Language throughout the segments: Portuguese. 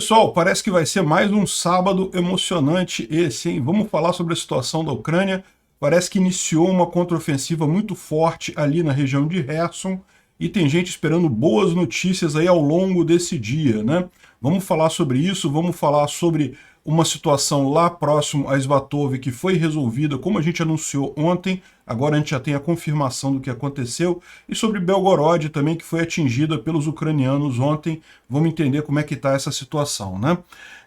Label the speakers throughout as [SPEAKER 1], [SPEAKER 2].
[SPEAKER 1] Pessoal, parece que vai ser mais um sábado emocionante esse, hein? Vamos falar sobre a situação da Ucrânia. Parece que iniciou uma contraofensiva muito forte ali na região de Kherson e tem gente esperando boas notícias aí ao longo desse dia, né? Vamos falar sobre isso, vamos falar sobre uma situação lá próximo a Svatove que foi resolvida, como a gente anunciou ontem, agora a gente já tem a confirmação do que aconteceu, e sobre Belgorod também, que foi atingida pelos ucranianos ontem. Vamos entender como é que está essa situação, né?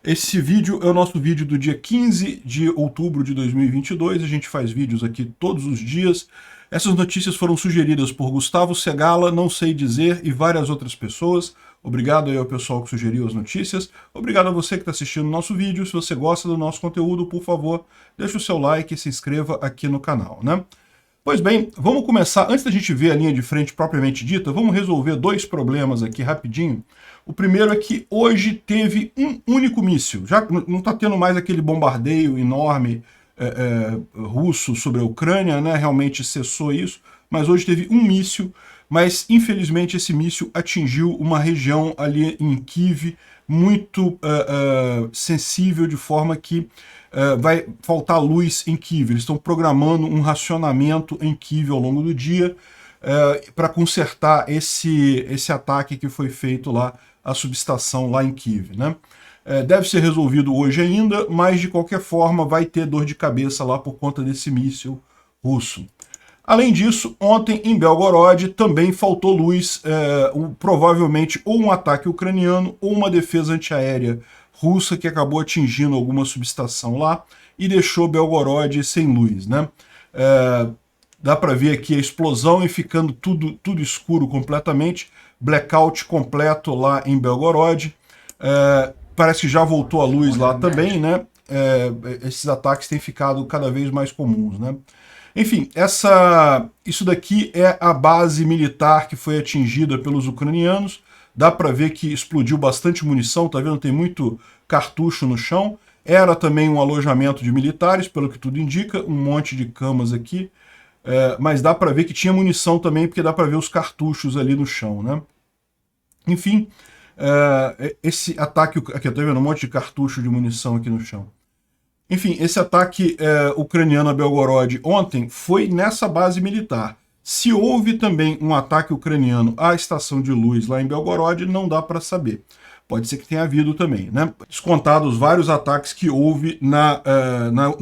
[SPEAKER 1] Esse vídeo é o nosso vídeo do dia 15 de outubro de 2022, a gente faz vídeos aqui todos os dias. Essas notícias foram sugeridas por Gustavo Segala, Não Sei Dizer e várias outras pessoas. Obrigado aí ao pessoal que sugeriu as notícias. Obrigado a você que está assistindo o nosso vídeo. Se você gosta do nosso conteúdo, por favor, deixe o seu like e se inscreva aqui no canal, né? Pois bem, vamos começar. Antes da gente ver a linha de frente propriamente dita, vamos resolver dois problemas aqui rapidinho. O primeiro é que hoje teve um único míssil. Já não está tendo mais aquele bombardeio enorme russo sobre a Ucrânia, né? Realmente cessou isso, mas hoje teve um míssil, mas infelizmente esse míssil atingiu uma região ali em Kyiv muito sensível, de forma que vai faltar luz em Kyiv. Eles estão programando um racionamento em Kyiv ao longo do dia para consertar esse ataque que foi feito lá à subestação lá em Kyiv, né? Deve ser resolvido hoje ainda, mas de qualquer forma vai ter dor de cabeça lá por conta desse míssil russo. Além disso, ontem em Belgorod também faltou luz, provavelmente ou um ataque ucraniano ou uma defesa antiaérea russa que acabou atingindo alguma subestação lá e deixou Belgorod sem luz, né? Dá para ver aqui a explosão e ficando tudo escuro completamente, blackout completo lá em Belgorod. Parece que já voltou a luz lá também, né? Esses ataques têm ficado cada vez mais comuns, né? Enfim, isso daqui é a base militar que foi atingida pelos ucranianos. Dá para ver que explodiu bastante munição, tá vendo? Tem muito cartucho no chão. Era também um alojamento de militares, pelo que tudo indica, um monte de camas aqui. Mas dá para ver que tinha munição também, porque dá para ver os cartuchos ali no chão, né? Enfim, esse ataque... Aqui, tá vendo? Um monte de cartucho de munição aqui no chão. Enfim, esse ataque ucraniano a Belgorod ontem foi nessa base militar. Se houve também um ataque ucraniano à estação de luz lá em Belgorod, não dá para saber. Pode ser que tenha havido também, né? Descontados vários ataques que houve na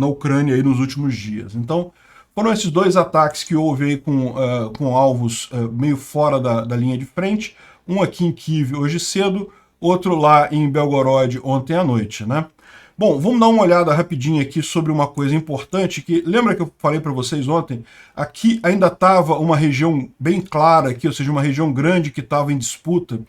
[SPEAKER 1] Ucrânia aí nos últimos dias. Então, foram esses dois ataques que houve aí com alvos meio fora da linha de frente. Um aqui em Kyiv hoje cedo, outro lá em Belgorod ontem à noite, né? Bom, vamos dar uma olhada rapidinho aqui sobre uma coisa importante, que lembra que eu falei para vocês ontem? Aqui ainda estava uma região bem clara aqui, ou seja, uma região grande que estava em disputa,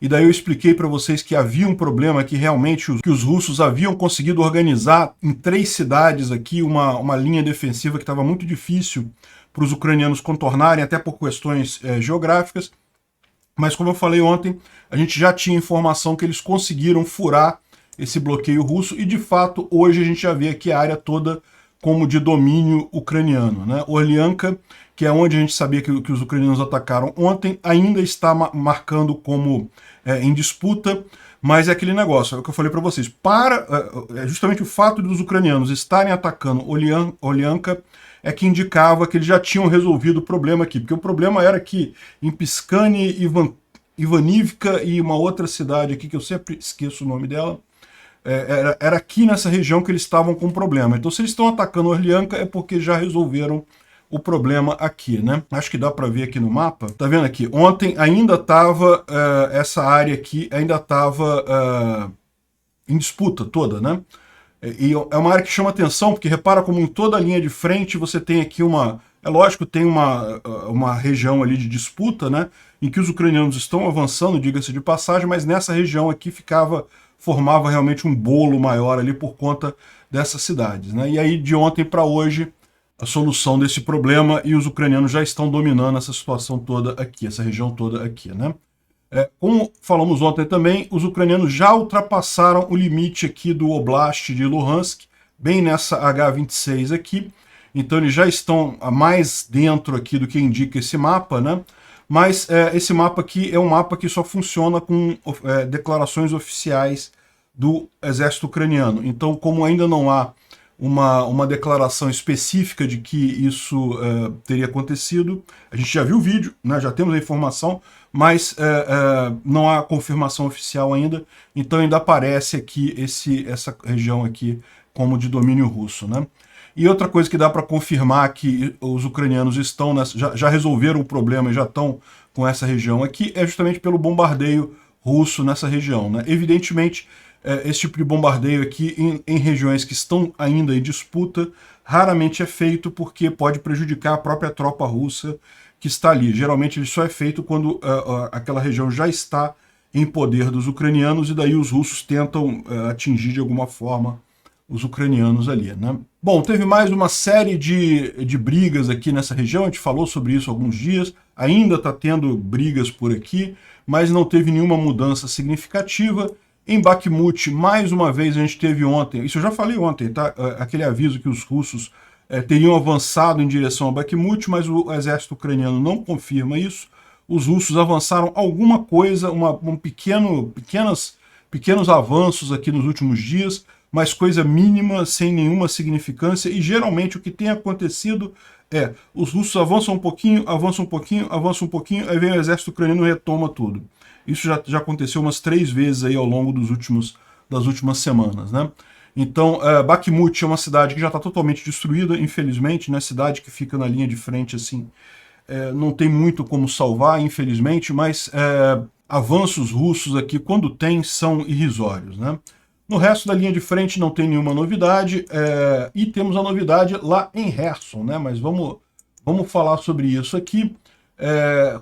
[SPEAKER 1] e daí eu expliquei para vocês que havia um problema que realmente que os russos haviam conseguido organizar em 3 cidades aqui uma linha defensiva que estava muito difícil para os ucranianos contornarem, até por questões geográficas, mas como eu falei ontem, a gente já tinha informação que eles conseguiram furar esse bloqueio russo, e de fato hoje a gente já vê aqui a área toda como de domínio ucraniano, né? Orlianka, que é onde a gente sabia que os ucranianos atacaram ontem, ainda está marcando como em disputa, mas é aquele negócio, é o que eu falei para vocês, justamente o fato dos ucranianos estarem atacando Orlianka é que indicava que eles já tinham resolvido o problema aqui, porque o problema era que em Piscani, Ivanivka e uma outra cidade aqui, que eu sempre esqueço o nome dela, era aqui nessa região que eles estavam com problema. Então, se eles estão atacando Orlianka, é porque já resolveram o problema aqui, né? Acho que dá para ver aqui no mapa. Tá vendo aqui? Ontem ainda estava, essa área aqui ainda estava em disputa toda, né? E é uma área que chama atenção, porque repara como em toda a linha de frente você tem aqui é lógico, tem uma região ali de disputa, né? Em que os ucranianos estão avançando, diga-se de passagem, mas nessa região aqui formava realmente um bolo maior ali por conta dessas cidades, né? E aí, de ontem para hoje, a solução desse problema, e os ucranianos já estão dominando essa situação toda aqui, essa região toda aqui, né? Como falamos ontem também, os ucranianos já ultrapassaram o limite aqui do Oblast de Luhansk, bem nessa H26 aqui, então eles já estão mais dentro aqui do que indica esse mapa, né? Mas esse mapa aqui é um mapa que só funciona com declarações oficiais do exército ucraniano. Então, como ainda não há uma declaração específica de que isso teria acontecido, a gente já viu o vídeo, né, já temos a informação, mas não há confirmação oficial ainda, então ainda aparece aqui essa região aqui como de domínio russo, né? E outra coisa que dá para confirmar que os ucranianos estão já resolveram o problema e já estão com essa região aqui é justamente pelo bombardeio russo nessa região, né? Evidentemente, esse tipo de bombardeio aqui em regiões que estão ainda em disputa raramente é feito porque pode prejudicar a própria tropa russa que está ali. Geralmente ele só é feito quando aquela região já está em poder dos ucranianos e daí os russos tentam atingir de alguma forma os ucranianos ali, né? Bom, teve mais uma série de brigas aqui nessa região, a gente falou sobre isso há alguns dias, ainda está tendo brigas por aqui, mas não teve nenhuma mudança significativa. Em Bakhmut, mais uma vez, a gente teve ontem, isso eu já falei ontem, tá? Aquele aviso que os russos teriam avançado em direção a Bakhmut, mas o exército ucraniano não confirma isso. Os russos avançaram alguma coisa, pequenos avanços aqui nos últimos dias, mas coisa mínima, sem nenhuma significância, e geralmente o que tem acontecido é, os russos avançam um pouquinho, avançam um pouquinho, avançam um pouquinho, aí vem o exército ucraniano e retoma tudo. Isso já aconteceu umas 3 vezes aí ao longo das últimas semanas, né? Então, Bakhmut é uma cidade que já está totalmente destruída, infelizmente, né? Cidade que fica na linha de frente, assim, não tem muito como salvar, infelizmente, mas avanços russos aqui, quando tem, são irrisórios, né? No resto da linha de frente não tem nenhuma novidade, e temos a novidade lá em Kherson, né? Mas vamos falar sobre isso aqui.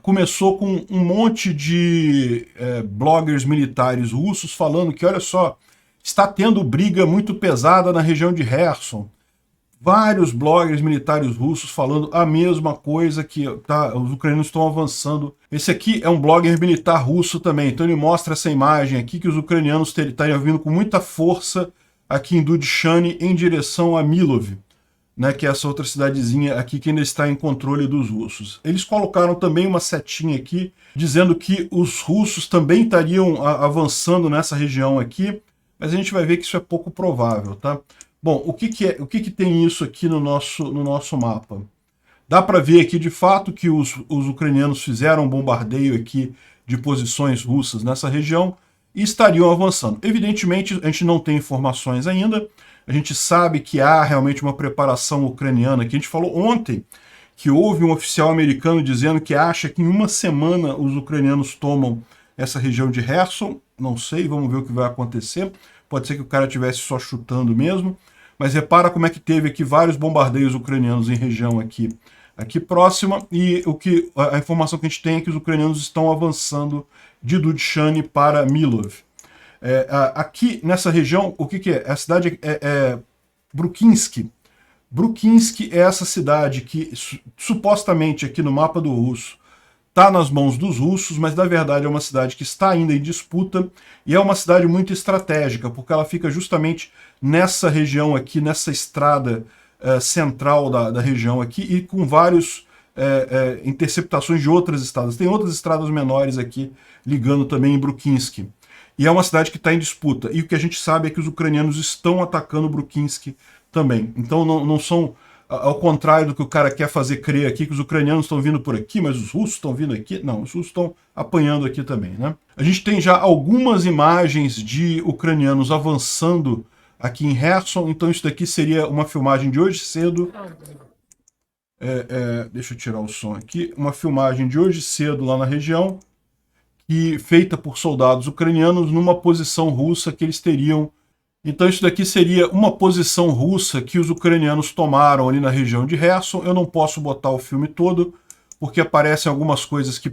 [SPEAKER 1] Começou com um monte de bloggers militares russos falando que, olha só, está tendo briga muito pesada na região de Kherson. Vários bloggers militares russos falando a mesma coisa, que os ucranianos estão avançando. Esse aqui é um blogger militar russo também, então ele mostra essa imagem aqui que os ucranianos estariam vindo com muita força aqui em Dudyshany em direção a Milov, né, que é essa outra cidadezinha aqui que ainda está em controle dos russos. Eles colocaram também uma setinha aqui, dizendo que os russos também estariam avançando nessa região aqui, mas a gente vai ver que isso é pouco provável, tá? Bom, o que tem isso aqui no nosso mapa? Dá para ver aqui de fato que os ucranianos fizeram um bombardeio aqui de posições russas nessa região e estariam avançando. Evidentemente, a gente não tem informações ainda, a gente sabe que há realmente uma preparação ucraniana, que a gente falou ontem, que houve um oficial americano dizendo que acha que em uma semana os ucranianos tomam essa região de Kherson. Não sei, vamos ver o que vai acontecer. Pode ser que o cara estivesse só chutando mesmo, mas repara como é que teve aqui vários bombardeios ucranianos em região aqui próxima, e a informação que a gente tem é que os ucranianos estão avançando de Dudyshany para Milov. Aqui nessa região, o que é? A cidade é Brukinsk. Brukinsk é essa cidade que supostamente aqui no mapa do russo está nas mãos dos russos, mas na verdade é uma cidade que está ainda em disputa e é uma cidade muito estratégica, porque ela fica justamente nessa região aqui, nessa estrada central da região aqui e com várias interceptações de outras estradas. Tem outras estradas menores aqui ligando também em Brukinsk. E é uma cidade que está em disputa. E o que a gente sabe é que os ucranianos estão atacando Brukinsk também. Então não são... Ao contrário do que o cara quer fazer crer aqui, que os ucranianos estão vindo por aqui, mas os russos estão vindo aqui. Não, os russos estão apanhando aqui também, né? A gente tem já algumas imagens de ucranianos avançando aqui em Kherson, então isso daqui seria uma filmagem de hoje cedo. Deixa eu tirar o som aqui. Uma filmagem de hoje cedo lá na região, feita por soldados ucranianos numa posição russa que eles teriam. Então isso daqui seria uma posição russa que os ucranianos tomaram ali na região de Kherson. Eu não posso botar o filme todo, porque aparecem algumas coisas que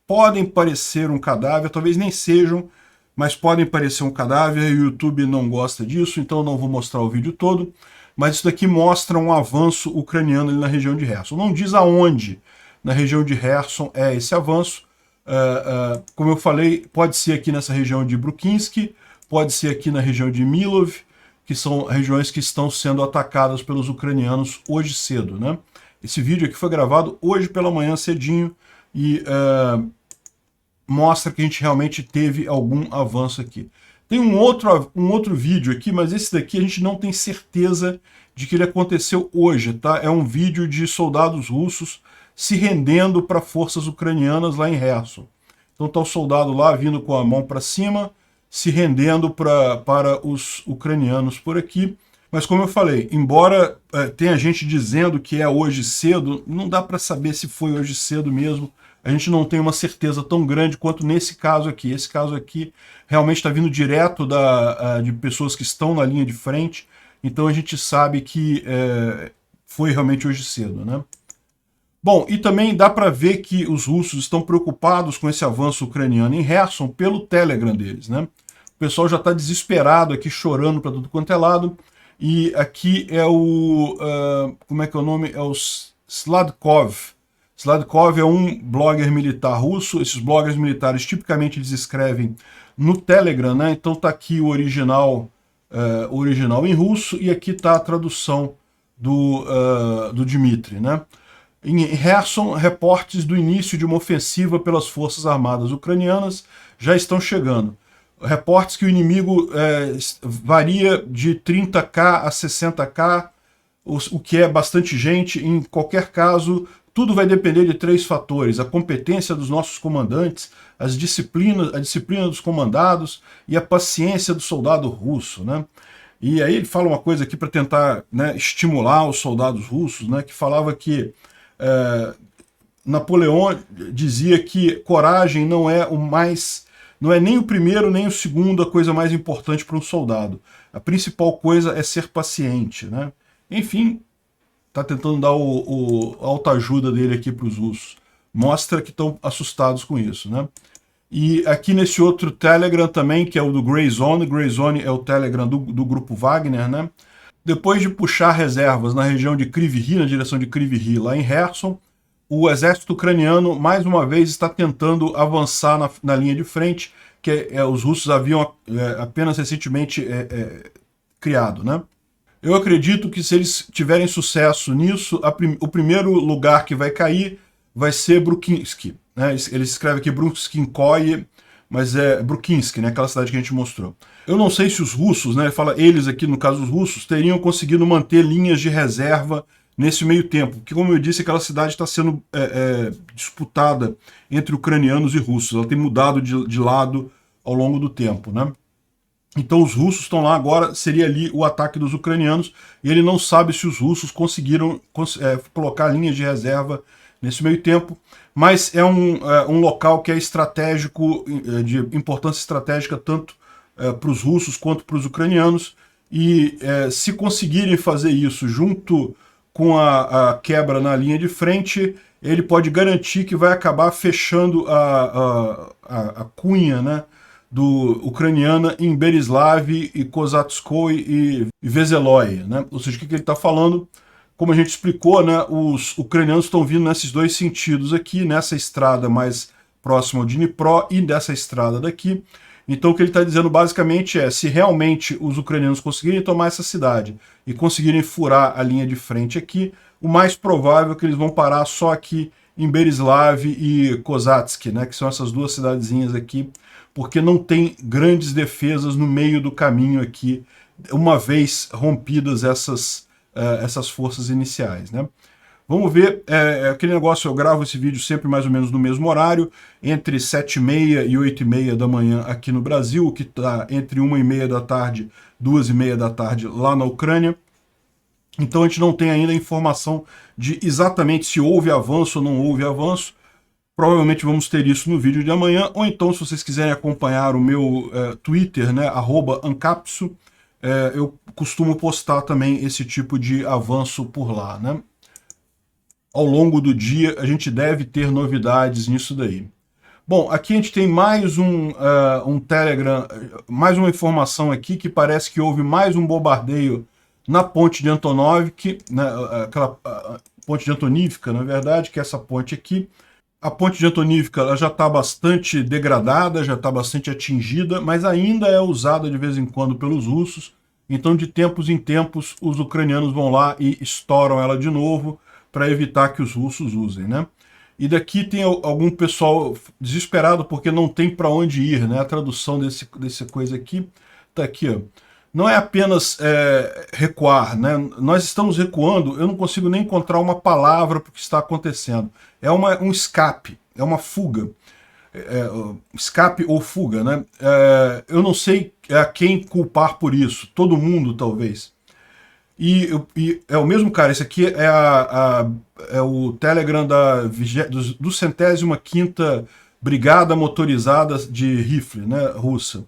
[SPEAKER 1] podem parecer um cadáver, talvez nem sejam, mas podem parecer um cadáver, e o YouTube não gosta disso, então eu não vou mostrar o vídeo todo. Mas isso daqui mostra um avanço ucraniano ali na região de Kherson. Não diz aonde na região de Kherson é esse avanço. Como eu falei, pode ser aqui nessa região de Brukinsk, pode ser aqui na região de Milov, que são regiões que estão sendo atacadas pelos ucranianos hoje cedo, né? Esse vídeo aqui foi gravado hoje pela manhã cedinho e mostra que a gente realmente teve algum avanço aqui. Tem um outro vídeo aqui, mas esse daqui a gente não tem certeza de que ele aconteceu hoje, tá? É um vídeo de soldados russos se rendendo para forças ucranianas lá em Kherson. Então tá o soldado lá vindo com a mão para cima, se rendendo para os ucranianos por aqui. Mas como eu falei, embora tenha gente dizendo que é hoje cedo, não dá para saber se foi hoje cedo mesmo. A gente não tem uma certeza tão grande quanto nesse caso aqui. Esse caso aqui realmente está vindo direto de pessoas que estão na linha de frente, então a gente sabe que foi realmente hoje cedo, né? Bom, e também dá para ver que os russos estão preocupados com esse avanço ucraniano em Kherson pelo Telegram deles, né? O pessoal já está desesperado aqui, chorando para tudo quanto é lado. E aqui é como é que é o nome? É o Sladkov. Sladkov é um blogger militar russo. Esses bloggers militares, tipicamente, eles escrevem no Telegram, né? Então tá aqui o original em russo, e aqui tá a tradução do Dmitry, né? Em Kherson, reportes do início de uma ofensiva pelas forças armadas ucranianas já estão chegando. Reportes que o inimigo varia de 30k a 60k, o que é bastante gente. Em qualquer caso, tudo vai depender de 3 fatores: a competência dos nossos comandantes, a disciplina dos comandados e a paciência do soldado russo, né? E aí ele fala uma coisa aqui para tentar, né, estimular os soldados russos, né, que falava que Napoleão dizia que coragem não é nem o primeiro nem o segundo a coisa mais importante para um soldado. A principal coisa é ser paciente, né? Enfim, tá tentando dar a autoajuda dele aqui para os russos. Mostra que estão assustados com isso, né? E aqui nesse outro Telegram também, que é o do Grey Zone. Grey Zone é o Telegram do grupo Wagner, né? Depois de puxar reservas na região de Kryvyi, na direção de Kryvyi, lá em Kherson, o exército ucraniano, mais uma vez, está tentando avançar na linha de frente, que os russos haviam apenas recentemente criado, né? Eu acredito que se eles tiverem sucesso nisso, o primeiro lugar que vai cair vai ser Brukinsk, né? Eles escrevem aqui Bruskinskoye, mas é Brukinsk, né? Aquela cidade que a gente mostrou. Eu não sei se os russos, né? Ele fala eles aqui, no caso os russos, teriam conseguido manter linhas de reserva nesse meio tempo, porque, como eu disse, aquela cidade está sendo disputada entre ucranianos e russos. Ela tem mudado de lado ao longo do tempo, né? Então os russos estão lá agora, seria ali o ataque dos ucranianos, e ele não sabe se os russos conseguiram colocar linhas de reserva nesse meio tempo, mas é um local que é estratégico, de importância estratégica tanto para os russos quanto para os ucranianos, e se conseguirem fazer isso junto com a quebra na linha de frente, ele pode garantir que vai acabar fechando a cunha, né, ucraniana em Berislav e Kozatskoye e Veseloy, né? Ou seja, o que ele está falando? Como a gente explicou, né, os ucranianos estão vindo nesses dois sentidos aqui, nessa estrada mais próxima ao Dnipro e dessa estrada daqui. Então o que ele está dizendo basicamente é, se realmente os ucranianos conseguirem tomar essa cidade e conseguirem furar a linha de frente aqui, o mais provável é que eles vão parar só aqui em Berislav e Kozatsk, né, que são essas duas cidadezinhas aqui, porque não tem grandes defesas no meio do caminho aqui, uma vez rompidas essas forças iniciais, né? Vamos ver, aquele negócio, eu gravo esse vídeo sempre mais ou menos no mesmo horário, entre 7h30 e 8h30 da manhã aqui no Brasil, o que está entre 1h30 da tarde, 2h30 da tarde lá na Ucrânia. Então a gente não tem ainda informação de exatamente se houve avanço ou não houve avanço. Provavelmente vamos ter isso no vídeo de amanhã, ou então, se vocês quiserem acompanhar o meu Twitter, né, @ancapsu, eu costumo postar também esse tipo de avanço por lá, né? Ao longo do dia a gente deve ter novidades nisso daí. Bom, aqui a gente tem mais um Telegram, mais uma informação aqui que parece que houve mais um bombardeio na ponte de Antonovka, né, aquela ponte de Antonivka, na verdade, que é essa ponte aqui. A ponte de Antonivka ela já está bastante degradada, já está bastante atingida, mas ainda é usada de vez em quando pelos russos. Então, de tempos em tempos, os ucranianos vão lá e estouram ela de novo para evitar que os russos usem, né? E daqui tem algum pessoal desesperado porque não tem para onde ir, né? A tradução desse coisa aqui está aqui, ó. Não é apenas recuar, né? Nós estamos recuando, eu não consigo nem encontrar uma palavra para o que está acontecendo. É um escape, é uma fuga. Escape ou fuga, né? Eu não sei a quem culpar por isso. Todo mundo, talvez. E é o mesmo cara, esse aqui é o Telegram do 105ª Brigada Motorizada de Rifle, né, russa.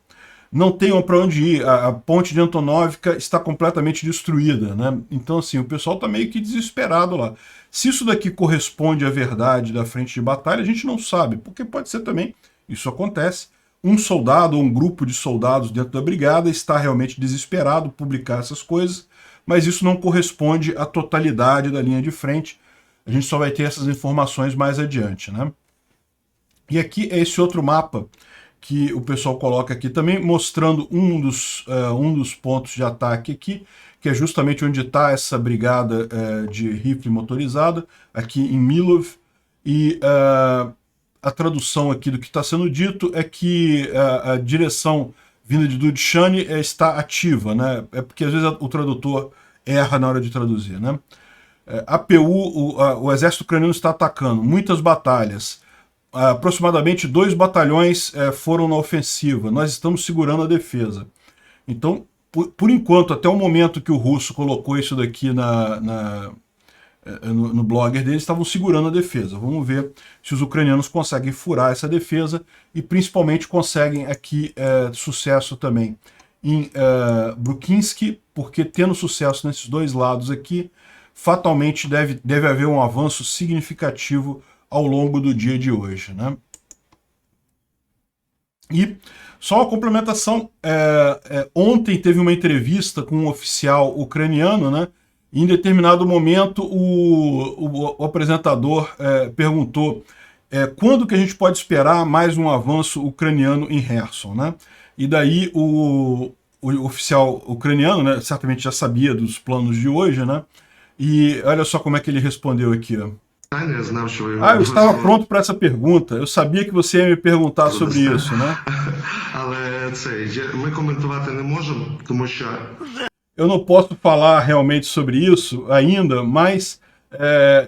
[SPEAKER 1] Não tem para onde ir, a ponte de Antonovka está completamente destruída, né? Então, assim, o pessoal está meio que desesperado lá. Se isso daqui corresponde à verdade da frente de batalha, a gente não sabe, porque pode ser também, isso acontece, um soldado ou um grupo de soldados dentro da brigada está realmente desesperado por publicar essas coisas, mas isso não corresponde à totalidade da linha de frente. A gente só vai ter essas informações mais adiante, né? E aqui é esse outro mapa que o pessoal coloca aqui também, mostrando um dos pontos de ataque aqui, que é justamente onde está essa brigada de rifle motorizada, aqui em Milov. E a tradução aqui do que está sendo dito é que a direção vinda de Dudchane está ativa, né? É porque às vezes o tradutor erra na hora de traduzir, né? APU, o exército ucraniano está atacando, muitas batalhas. Aproximadamente 2 batalhões foram na ofensiva, nós estamos segurando a defesa. Então, por enquanto, até o momento que o russo colocou isso daqui no blogger deles, estavam segurando a defesa. Vamos ver se os ucranianos conseguem furar essa defesa e principalmente conseguem aqui sucesso também em Brukinski, porque tendo sucesso nesses dois lados aqui, fatalmente deve haver um avanço significativo ao longo do dia de hoje, né? E só uma complementação, ontem teve uma entrevista com um oficial ucraniano, né? E em determinado momento o apresentador perguntou quando que a gente pode esperar mais um avanço ucraniano em Kherson, né? E daí o oficial ucraniano, né, certamente já sabia dos planos de hoje, né? E olha só como é que ele respondeu aqui, ó. Eu estava pronto para essa pergunta. Eu sabia que você ia me perguntar sobre isso, né? Eu não posso falar realmente sobre isso ainda, mas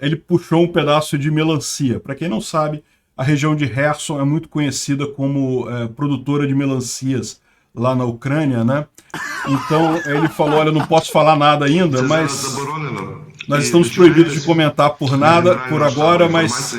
[SPEAKER 1] ele puxou um pedaço de melancia. Para quem não sabe, a região de Kherson é muito conhecida como produtora de melancias lá na Ucrânia, né? Então ele falou, olha, eu não posso falar nada ainda, mas nós estamos proibidos de comentar por agora, mas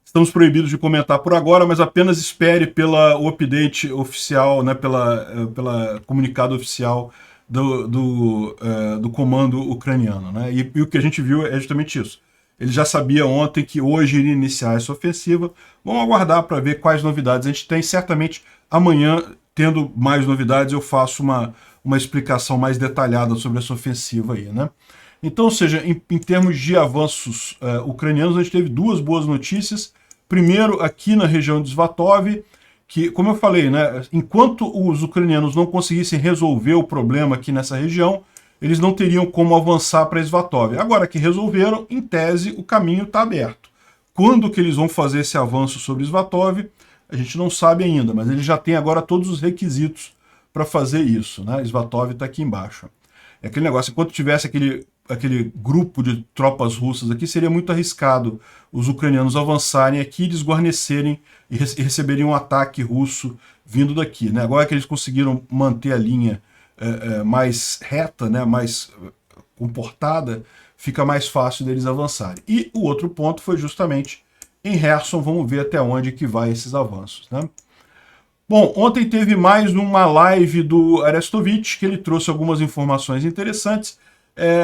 [SPEAKER 1] estamos proibidos de comentar por agora, mas apenas espere o update oficial, né, pela comunicado oficial do comando ucraniano, né? E o que a gente viu é justamente isso. Ele já sabia ontem que hoje iria iniciar essa ofensiva. Vamos aguardar para ver quais novidades a gente tem. Certamente amanhã, tendo mais novidades, eu faço uma explicação mais detalhada sobre essa ofensiva aí, né? Então, ou seja, em termos de avanços ucranianos, a gente teve 2 boas notícias. Primeiro, aqui na região de Svatov, que, como eu falei, né, enquanto os ucranianos não conseguissem resolver o problema aqui nessa região, eles não teriam como avançar para Svatov. Agora que resolveram, em tese, o caminho está aberto. Quando que eles vão fazer esse avanço sobre Svatov, a gente não sabe ainda, mas eles já têm agora todos os requisitos para fazer isso, né? Svatov está aqui embaixo. É aquele negócio, enquanto tivesse aquele grupo de tropas russas aqui, seria muito arriscado os ucranianos avançarem aqui, desguarnecerem e receberem um ataque russo vindo daqui, né? Agora que eles conseguiram manter a linha mais reta, né, mais comportada, fica mais fácil deles avançarem. E o outro ponto foi justamente em Kherson, vamos ver até onde que vai esses avanços, né? Bom, ontem teve mais uma live do Arestovich, que ele trouxe algumas informações interessantes.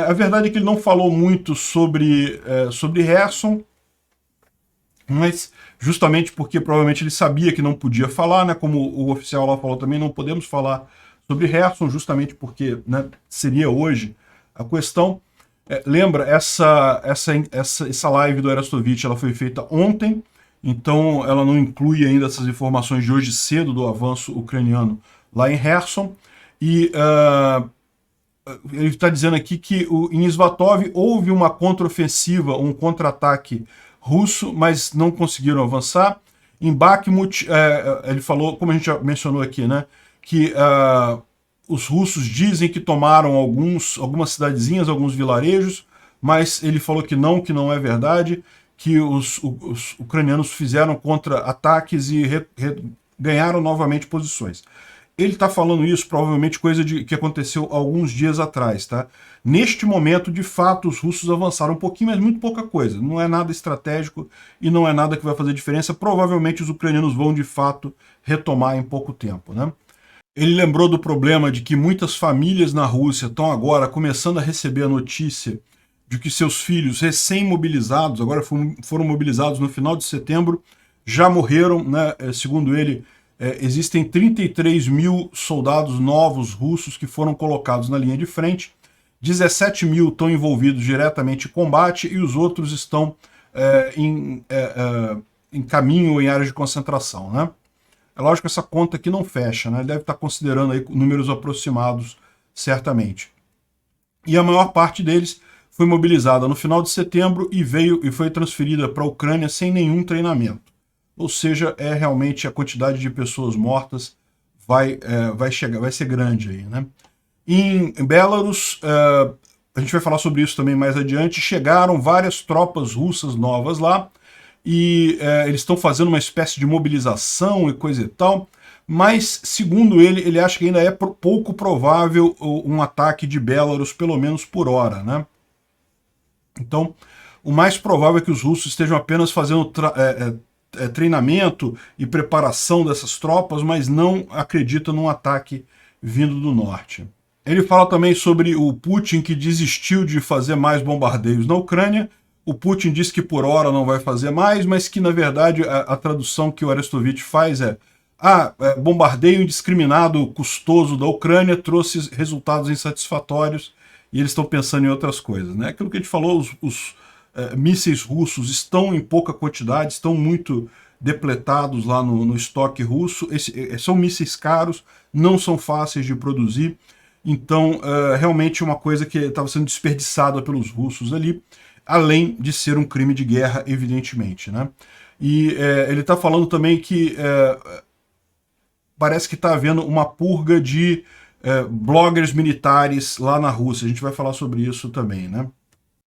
[SPEAKER 1] A verdade é que ele não falou muito sobre Kherson, mas justamente porque provavelmente ele sabia que não podia falar, né? Como o oficial lá falou também, não podemos falar sobre Kherson, justamente porque, né, seria hoje a questão. Lembra, essa live do Arestovich ela foi feita ontem, então ela não inclui ainda essas informações de hoje cedo do avanço ucraniano lá em Kherson. E ele está dizendo aqui que em Svatov houve uma contraofensiva, um contra-ataque russo, mas não conseguiram avançar. Em Bakhmut, ele falou, como a gente já mencionou aqui, né, que os russos dizem que tomaram algumas cidadezinhas, alguns vilarejos, mas ele falou que não é verdade, que os ucranianos fizeram contra-ataques e ganharam novamente posições. Ele está falando isso, provavelmente coisa que aconteceu alguns dias atrás, tá? Neste momento, de fato, os russos avançaram um pouquinho, mas muito pouca coisa. Não é nada estratégico e não é nada que vai fazer diferença. Provavelmente os ucranianos vão, de fato, retomar em pouco tempo, né? Ele lembrou do problema de que muitas famílias na Rússia estão agora começando a receber a notícia de que seus filhos recém-mobilizados, agora foram mobilizados no final de setembro, já morreram, né? Segundo ele, existem 33 mil soldados novos russos que foram colocados na linha de frente, 17 mil estão envolvidos diretamente em combate e os outros estão em caminho ou em áreas de concentração, né? É lógico que essa conta aqui não fecha, né? Ele deve estar considerando aí números aproximados, certamente. E a maior parte deles foi mobilizada no final de setembro e foi transferida para a Ucrânia sem nenhum treinamento. Ou seja, realmente a quantidade de pessoas mortas vai ser grande aí, né? Em Belarus, a gente vai falar sobre isso também mais adiante, chegaram várias tropas russas novas lá, e eles estão fazendo uma espécie de mobilização e coisa e tal, mas, segundo ele acha que ainda é pouco provável um ataque de Belarus, pelo menos por hora, né? Então, o mais provável é que os russos estejam apenas fazendo treinamento e preparação dessas tropas, mas não acredita num ataque vindo do norte. Ele fala também sobre o Putin, que desistiu de fazer mais bombardeios na Ucrânia. O Putin diz que por hora não vai fazer mais, mas que, na verdade, a tradução que o Arestovich faz bombardeio indiscriminado, custoso da Ucrânia trouxe resultados insatisfatórios e eles estão pensando em outras coisas, né? Aquilo que a gente falou, os mísseis russos estão em pouca quantidade, estão muito depletados lá no estoque russo. São mísseis caros, não são fáceis de produzir, então realmente uma coisa que estava sendo desperdiçada pelos russos ali, além de ser um crime de guerra, evidentemente, né? E ele está falando também que parece que está havendo uma purga de bloggers militares lá na Rússia. A gente vai falar sobre isso também, né?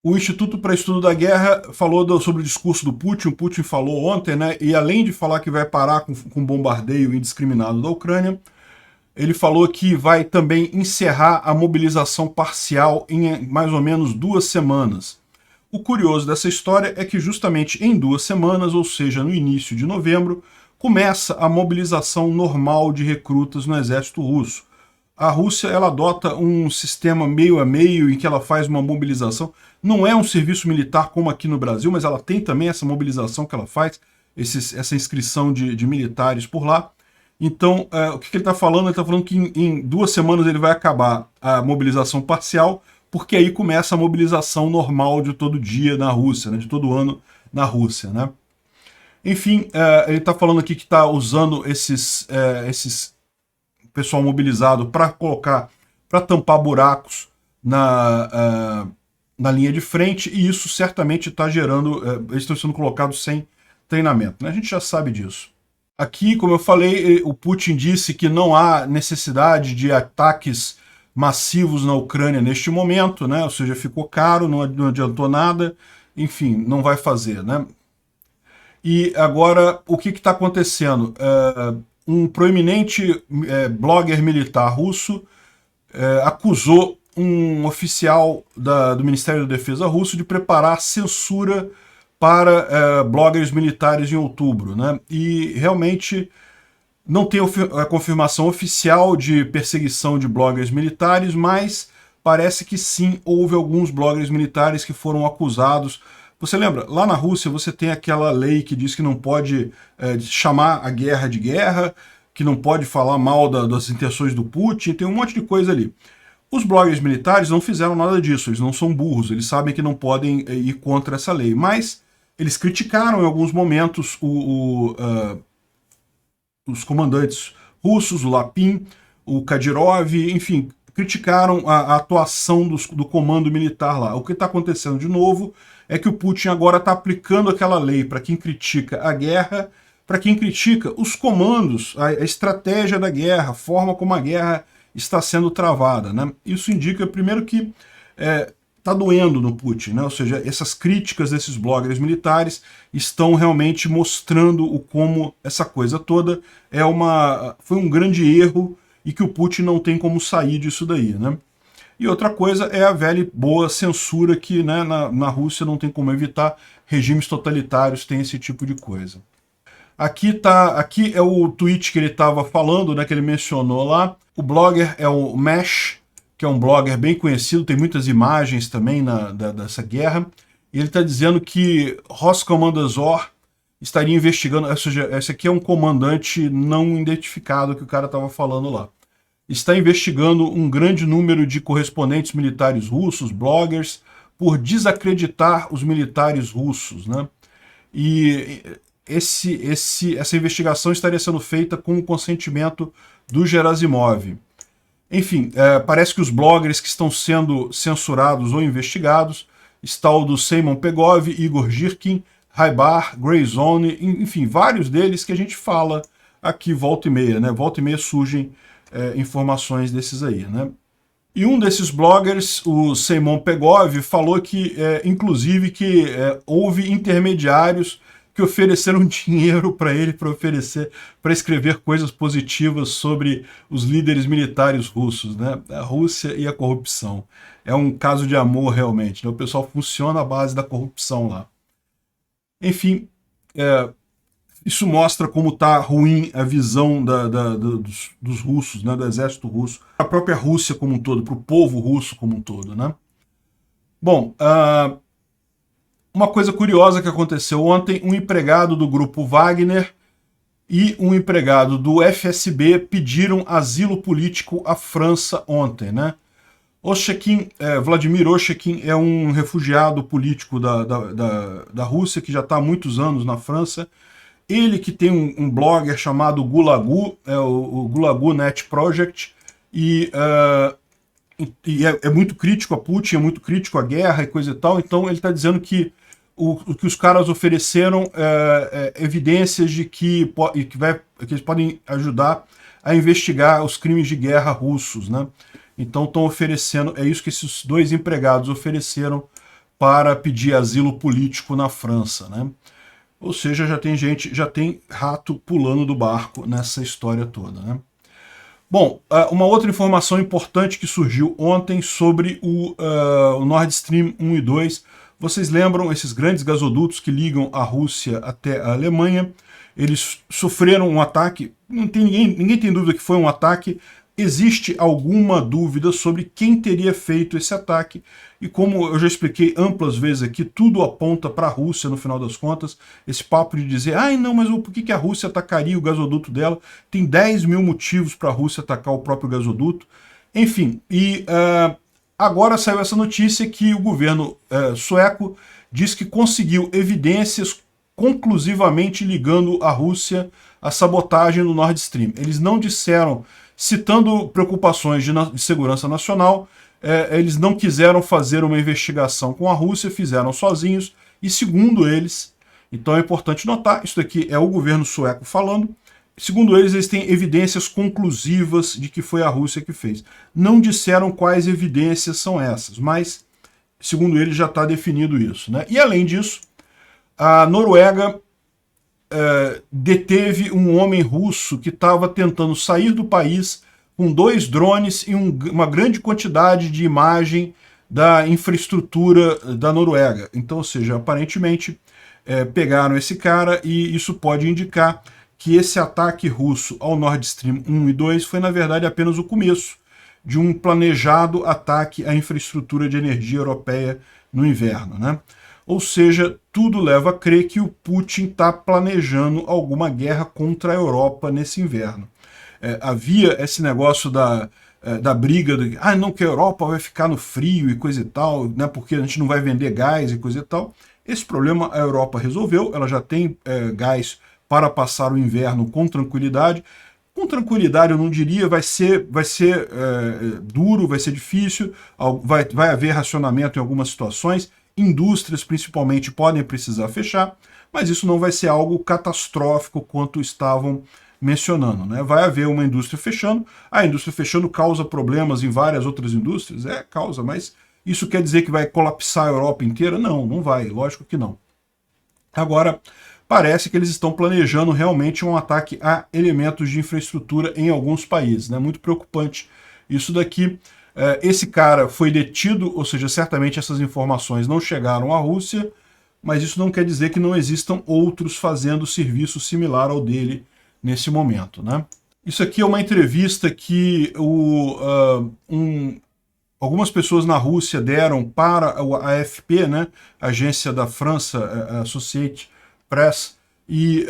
[SPEAKER 1] O Instituto para Estudo da Guerra falou sobre o discurso do Putin. O Putin falou ontem, né? E além de falar que vai parar com bombardeio indiscriminado da Ucrânia, ele falou que vai também encerrar a mobilização parcial em mais ou menos 2 semanas. O curioso dessa história é que justamente em 2 semanas, ou seja, no início de novembro, começa a mobilização normal de recrutas no exército russo. A Rússia ela adota um sistema meio a meio em que ela faz uma mobilização. Não é um serviço militar como aqui no Brasil, mas ela tem também essa mobilização que ela faz, essa inscrição de militares por lá. Então, o que ele está falando? Ele está falando que em 2 semanas ele vai acabar a mobilização parcial, porque aí começa a mobilização normal de todo dia na Rússia, né, de todo ano na Rússia, né? Enfim, ele está falando aqui que está usando esses pessoal mobilizado para tampar buracos na linha de frente, e isso certamente está gerando, eles estão sendo colocados sem treinamento, né? A gente já sabe disso. Aqui, como eu falei, o Putin disse que não há necessidade de ataques massivos na Ucrânia neste momento, né? Ou seja, ficou caro, não adiantou nada, enfim, não vai fazer, né? E agora, o que está acontecendo? Um proeminente blogger militar russo acusou um oficial do Ministério da Defesa russo de preparar censura para bloggers militares em outubro, né? E realmente não tem a confirmação oficial de perseguição de bloggers militares, mas parece que sim, houve alguns bloggers militares que foram acusados. Você lembra, lá na Rússia você tem aquela lei que diz que não pode chamar a guerra de guerra, que não pode falar mal das intenções do Putin, tem um monte de coisa ali. Os bloggers militares não fizeram nada disso, eles não são burros, eles sabem que não podem ir contra essa lei, mas eles criticaram em alguns momentos os comandantes russos, o Lapin, o Kadyrov, enfim, criticaram a atuação do comando militar lá. O que está acontecendo de novo é que o Putin agora está aplicando aquela lei para quem critica a guerra, para quem critica os comandos, a estratégia da guerra, a forma como a guerra está sendo travada, né? Isso indica, primeiro, que está doendo no Putin, né? Ou seja, essas críticas desses bloggers militares estão realmente mostrando como essa coisa toda foi um grande erro e que o Putin não tem como sair disso daí, né? E outra coisa é a velha e boa censura que, né, na Rússia não tem como evitar, regimes totalitários têm esse tipo de coisa. Aqui é o tweet que ele estava falando, né, que ele mencionou lá. O blogger é o Mesh, que é um blogger bem conhecido, tem muitas imagens também dessa guerra. E ele está dizendo que Roskomandazor estaria investigando, ou seja, esse aqui é um comandante não identificado que o cara estava falando lá. Está investigando um grande número de correspondentes militares russos, bloggers, por desacreditar os militares russos, né? E essa investigação estaria sendo feita com o consentimento do Gerasimov. Enfim, parece que os bloggers que estão sendo censurados ou investigados está o do Simon Pegov, Igor Girkin, Raibar, Grayzone, enfim, vários deles que a gente fala aqui volta e meia, né? Volta e meia surgem informações desses aí, né? E um desses bloggers, o Simon Pegov, falou que, inclusive, que houve intermediários que ofereceram dinheiro para ele para escrever coisas positivas sobre os líderes militares russos, né? A Rússia e a corrupção. É um caso de amor, realmente, né? O pessoal funciona à base da corrupção lá. Enfim, isso mostra como está ruim a visão dos russos, né, do exército russo, a própria Rússia como um todo, para o povo russo como um todo, né? Bom, uma coisa curiosa que aconteceu ontem, um empregado do grupo Wagner e um empregado do FSB pediram asilo político à França ontem, né? Vladimir Oshekin é um refugiado político da Rússia que já está há muitos anos na França. Ele que tem um blogger chamado Gulagu, o Gulagu Net Project, e é muito crítico a Putin, é muito crítico à guerra e coisa e tal, então ele está dizendo que o que os caras ofereceram evidências de que eles podem ajudar a investigar os crimes de guerra russos, né? Então estão oferecendo, é isso que esses dois empregados ofereceram para pedir asilo político na França, né? Ou seja, já tem rato pulando do barco nessa história toda, né? Bom, uma outra informação importante que surgiu ontem sobre o Nord Stream 1 e 2. Vocês lembram esses grandes gasodutos que ligam a Rússia até a Alemanha? Eles sofreram um ataque, ninguém tem dúvida que foi um ataque. Existe alguma dúvida sobre quem teria feito esse ataque, e como eu já expliquei amplas vezes aqui, tudo aponta para a Rússia no final das contas. Esse papo de dizer, não, mas por que a Rússia atacaria o gasoduto dela? Tem 10 mil motivos para a Rússia atacar o próprio gasoduto. Enfim, e agora saiu essa notícia que o governo sueco diz que conseguiu evidências conclusivamente ligando a Rússia à sabotagem do Nord Stream. Eles não disseram, citando preocupações de segurança nacional, eles não quiseram fazer uma investigação com a Rússia, fizeram sozinhos, e segundo eles, então é importante notar, isso daqui é o governo sueco falando, segundo eles têm evidências conclusivas de que foi a Rússia que fez. Não disseram quais evidências são essas, mas, segundo eles, já está definido isso, né? E além disso, a Noruega deteve um homem russo que estava tentando sair do país com 2 drones e uma grande quantidade de imagem da infraestrutura da Noruega. Então, ou seja, aparentemente pegaram esse cara, e isso pode indicar que esse ataque russo ao Nord Stream 1 e 2 foi, na verdade, apenas o começo de um planejado ataque à infraestrutura de energia europeia no inverno, né? Ou seja, tudo leva a crer que o Putin está planejando alguma guerra contra a Europa nesse inverno. Havia esse negócio da briga, não, que a Europa vai ficar no frio e coisa e tal, né, porque a gente não vai vender gás e coisa e tal. Esse problema a Europa resolveu, ela já tem gás para passar o inverno com tranquilidade. com tranquilidade eu não diria, vai ser duro, vai ser difícil, vai haver racionamento em algumas situações, indústrias principalmente podem precisar fechar, mas isso não vai ser algo catastrófico quanto estavam mencionando, né? Vai haver uma indústria fechando, a indústria fechando causa problemas em várias outras indústrias, causa, mas isso quer dizer que vai colapsar a Europa inteira? Não, não vai, lógico que não. Agora, parece que eles estão planejando realmente um ataque a elementos de infraestrutura em alguns países, né? Muito preocupante isso daqui. Esse cara foi detido, ou seja, certamente essas informações não chegaram à Rússia, mas isso não quer dizer que não existam outros fazendo serviço similar ao dele nesse momento, né? Isso aqui é uma entrevista que algumas pessoas na Rússia deram para a AFP, né, Agência da França, Associated Press, e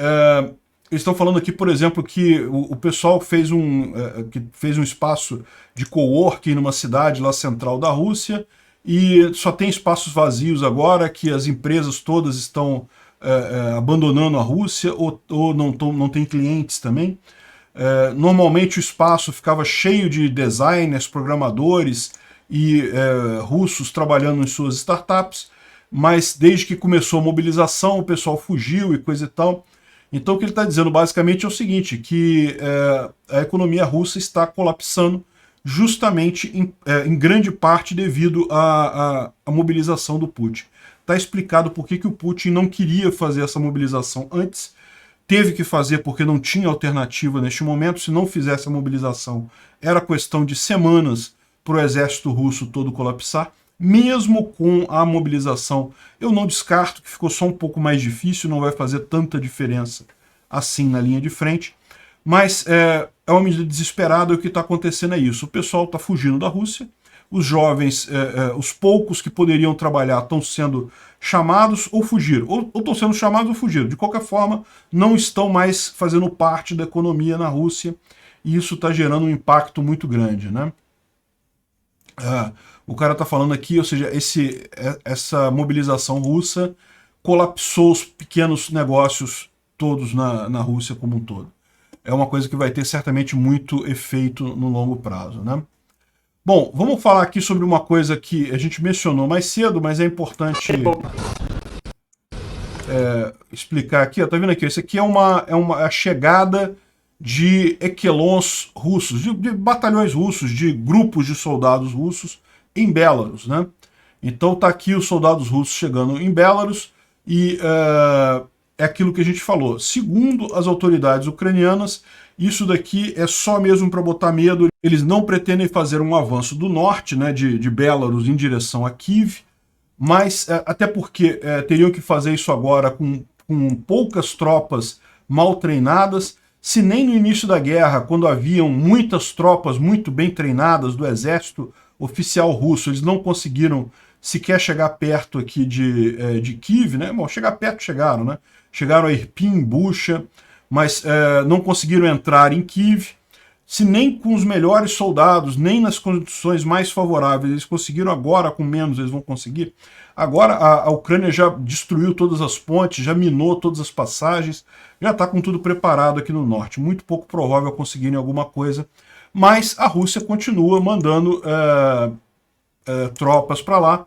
[SPEAKER 1] eles estão falando aqui, por exemplo, que o pessoal fez um espaço de coworking numa cidade lá central da Rússia, e só tem espaços vazios agora, que as empresas todas estão abandonando a Rússia, ou não tem clientes também. Normalmente o espaço ficava cheio de designers, programadores e russos trabalhando em suas startups, mas desde que começou a mobilização, o pessoal fugiu e coisa e tal. Então o que ele está dizendo basicamente é o seguinte, que a economia russa está colapsando justamente em grande parte devido à mobilização do Putin. Está explicado por que o Putin não queria fazer essa mobilização antes, teve que fazer porque não tinha alternativa neste momento. Se não fizesse a mobilização, era questão de semanas para o exército russo todo colapsar. Mesmo com a mobilização, eu não descarto que ficou só um pouco mais difícil, não vai fazer tanta diferença assim na linha de frente, mas é uma medida desesperada, e o que está acontecendo é isso. O pessoal está fugindo da Rússia, os jovens, os poucos que poderiam trabalhar estão sendo chamados ou fugiram, ou estão sendo chamados ou fugiram. De qualquer forma, não estão mais fazendo parte da economia na Rússia, e isso está gerando um impacto muito grande, né? O cara está falando aqui, ou seja, essa mobilização russa colapsou os pequenos negócios todos na Rússia como um todo. É uma coisa que vai ter certamente muito efeito no longo prazo, né? Bom, vamos falar aqui sobre uma coisa que a gente mencionou mais cedo, mas é importante explicar aqui. Tá vendo aqui? Isso aqui é a chegada de equelons russos, de batalhões russos, de grupos de soldados russos em Belarus, né? Então tá aqui os soldados russos chegando em Belarus e é aquilo que a gente falou. Segundo as autoridades ucranianas, isso daqui é só mesmo para botar medo. Eles não pretendem fazer um avanço do norte, né, de Belarus em direção a Kiev, mas até porque teriam que fazer isso agora com poucas tropas mal treinadas. Se nem no início da guerra, quando haviam muitas tropas muito bem treinadas do exército oficial russo, eles não conseguiram sequer chegar perto aqui de Kiev, né? Bom, chegar perto chegaram, né? Chegaram a Irpin, Bucha, mas não conseguiram entrar em Kiev. Se nem com os melhores soldados, nem nas condições mais favoráveis, eles conseguiram agora, com menos eles vão conseguir. Agora a Ucrânia já destruiu todas as pontes, já minou todas as passagens, já está com tudo preparado aqui no norte. Muito pouco provável conseguirem alguma coisa, mas a Rússia continua mandando tropas para lá,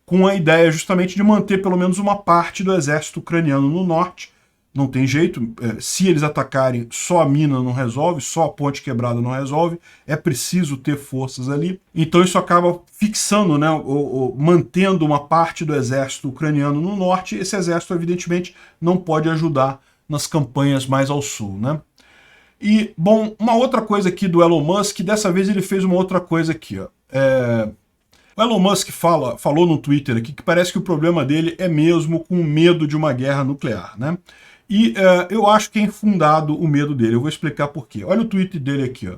[SPEAKER 1] com a ideia justamente de manter pelo menos uma parte do exército ucraniano no norte. Não tem jeito, se eles atacarem, só a mina não resolve, só a ponte quebrada não resolve, é preciso ter forças ali. Então isso acaba fixando, né, mantendo uma parte do exército ucraniano no norte. Esse exército, evidentemente, não pode ajudar nas campanhas mais ao sul, né? E, bom, uma outra coisa aqui do Elon Musk, dessa vez ele fez uma outra coisa aqui, ó. O Elon Musk falou no Twitter aqui que parece que o problema dele é mesmo com o medo de uma guerra nuclear, né? E eu acho que é infundado o medo dele. Eu vou explicar por quê. Olha o tweet dele aqui, ó.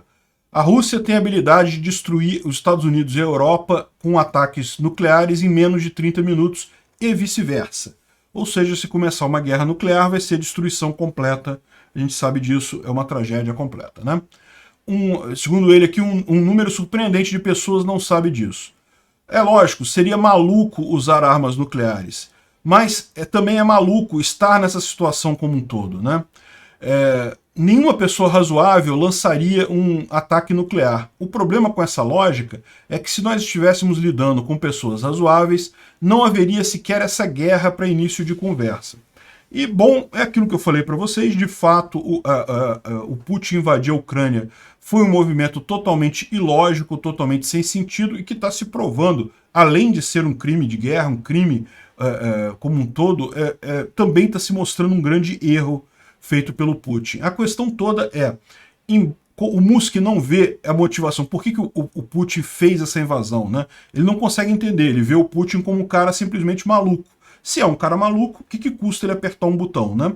[SPEAKER 1] A Rússia tem a habilidade de destruir os Estados Unidos e a Europa com ataques nucleares em menos de 30 minutos e vice-versa. Ou seja, se começar uma guerra nuclear, vai ser destruição completa. A gente sabe disso, é uma tragédia completa, né? Segundo ele aqui, um número surpreendente de pessoas não sabe disso. É lógico, seria maluco usar armas nucleares, mas também é maluco estar nessa situação como um todo, né? nenhuma pessoa razoável lançaria um ataque nuclear. O problema com essa lógica é que se nós estivéssemos lidando com pessoas razoáveis, não haveria sequer essa guerra para início de conversa. E, bom, é aquilo que eu falei para vocês, de fato, o Putin invadir a Ucrânia foi um movimento totalmente ilógico, totalmente sem sentido, e que está se provando, além de ser um crime de guerra, um crime como um todo, também está se mostrando um grande erro feito pelo Putin. A questão toda é, o Musk não vê a motivação. Por que o Putin fez essa invasão, né? Ele não consegue entender, ele vê o Putin como um cara simplesmente maluco. Se é um cara maluco, o que custa ele apertar um botão, né?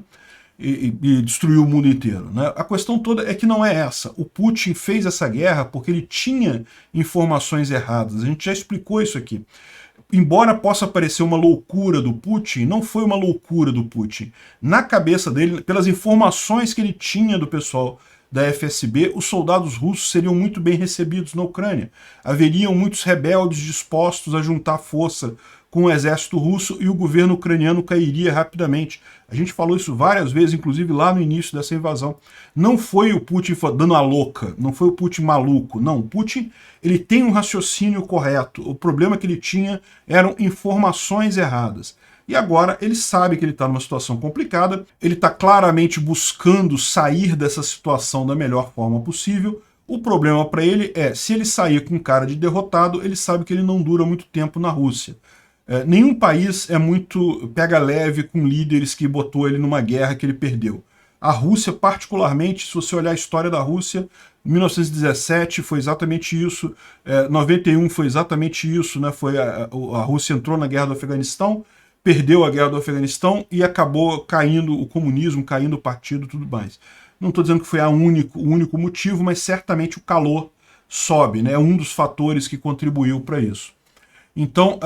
[SPEAKER 1] E destruir o mundo inteiro, né? A questão toda é que não é essa. O Putin fez essa guerra porque ele tinha informações erradas. A gente já explicou isso aqui. Embora possa parecer uma loucura do Putin, não foi uma loucura do Putin. Na cabeça dele, pelas informações que ele tinha do pessoal da FSB, os soldados russos seriam muito bem recebidos na Ucrânia. Haveriam muitos rebeldes dispostos a juntar força com o exército russo e o governo ucraniano cairia rapidamente. A gente falou isso várias vezes, inclusive lá no início dessa invasão. Não foi o Putin dando a louca, não foi o Putin maluco, não. O Putin, ele tem um raciocínio correto. O problema que ele tinha eram informações erradas. E agora ele sabe que ele está numa situação complicada, ele está claramente buscando sair dessa situação da melhor forma possível. O problema para ele é, se ele sair com cara de derrotado, ele sabe que ele não dura muito tempo na Rússia. Nenhum país é muito pega leve com líderes que botou ele numa guerra que ele perdeu. A Rússia, particularmente, se você olhar a história da Rússia, 1917 foi exatamente isso, 91 foi exatamente isso, né? A Rússia entrou na guerra do Afeganistão, perdeu a guerra do Afeganistão e acabou caindo o comunismo, caindo o partido e tudo mais. Não estou dizendo que foi o único motivo, mas certamente o calor sobe, né? É um dos fatores que contribuiu para isso. Então,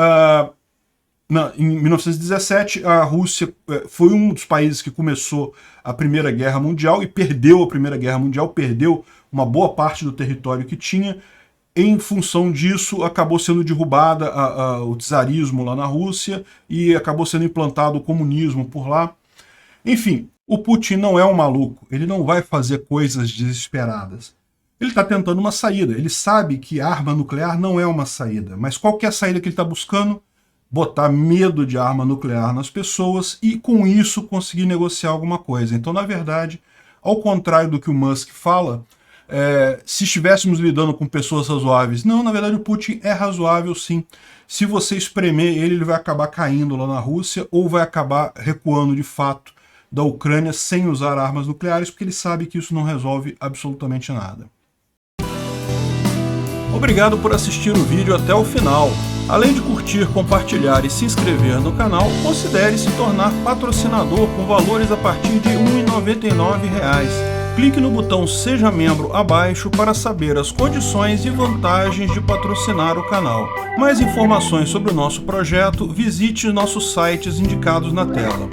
[SPEAKER 1] em 1917, a Rússia foi um dos países que começou a Primeira Guerra Mundial e perdeu a Primeira Guerra Mundial, perdeu uma boa parte do território que tinha. Em função disso, acabou sendo derrubada o czarismo lá na Rússia e acabou sendo implantado o comunismo por lá. Enfim, o Putin não é um maluco, ele não vai fazer coisas desesperadas. Ele está tentando uma saída, ele sabe que arma nuclear não é uma saída, mas qual que é a saída que ele está buscando? Botar medo de arma nuclear nas pessoas e, com isso, conseguir negociar alguma coisa. Então, na verdade, ao contrário do que o Musk fala, se estivéssemos lidando com pessoas razoáveis, não, na verdade o Putin é razoável sim. Se você espremer ele, ele vai acabar caindo lá na Rússia ou vai acabar recuando de fato da Ucrânia sem usar armas nucleares, porque ele sabe que isso não resolve absolutamente nada. Obrigado por assistir o vídeo até o final. Além de curtir, compartilhar e se inscrever no canal, considere se tornar patrocinador com valores a partir de R$ 1,99. Clique no botão Seja Membro abaixo para saber as condições e vantagens de patrocinar o canal. Mais informações sobre o nosso projeto, visite nossos sites indicados na tela.